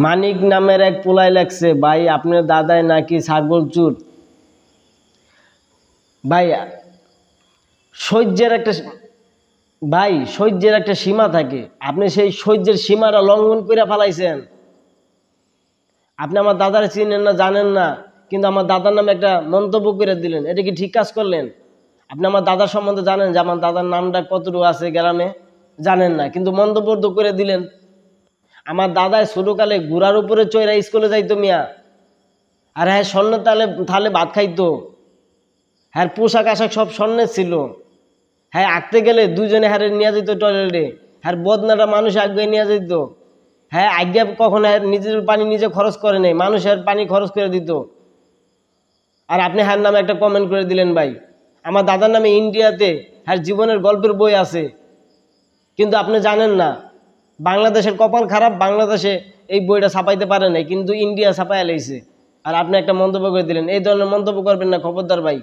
মানিক নামের এক পোলাই লাগছে, ভাই আপনার দাদাই নাকি ছাগল চুর। ভাই সহ্যের একটা সহ্যের একটা সীমা থাকে, আপনি সেই সহ্যের সীমাটা লঙ্ঘন করে ফেলাইছেন। আপনি আমার দাদার চিনেন না, জানেন না, কিন্তু আমার দাদার নামে একটা মন্তব্য করে দিলেন, এটা কি ঠিক কাজ করলেন? আপনি আমার দাদার সম্বন্ধে জানেন যে আমার দাদার নামটা কতটুকু আছে গ্রামে, জানেন না, কিন্তু মন্তব্য তো করে দিলেন। আমার দাদায় ছোটকালে ঘোড়ার উপরে চড়া স্কুলে যাইতো মিয়া, আর হ্যাঁ স্বর্ণের থালে ভাত খাইতো, হ্যাঁ পোশাক আশাক সব স্বর্ণের ছিল। হ্যাঁ আঁকতে গেলে দুজনে হ্যাঁ নিয়ে যেত টয়লেটে, হ্যাঁ বদনাটা মানুষ আগে নিয়ে যেত। হ্যাঁ আজ্ঞা কখনো নিজের পানি নিজে খরচ করে নেই, মানুষের পানি খরচ করে দিত। আর আপনি হ্যার নামে একটা কমেন্ট করে দিলেন। ভাই আমার দাদার নামে ইন্ডিয়াতে হ্যাঁ জীবনের গল্পের বই আছে, কিন্তু আপনি জানেন না বাংলাদেশের কপাল খারাপ, বাংলাদেশে এই বইটা ছাপাইতে পারে নাই, কিন্তু ইন্ডিয়া ছাপাই লাইছে। আর আপনি একটা মন্তব্য করে দিলেন। এই ধরনের মন্তব্য করবেন না, খবরদার ভাই।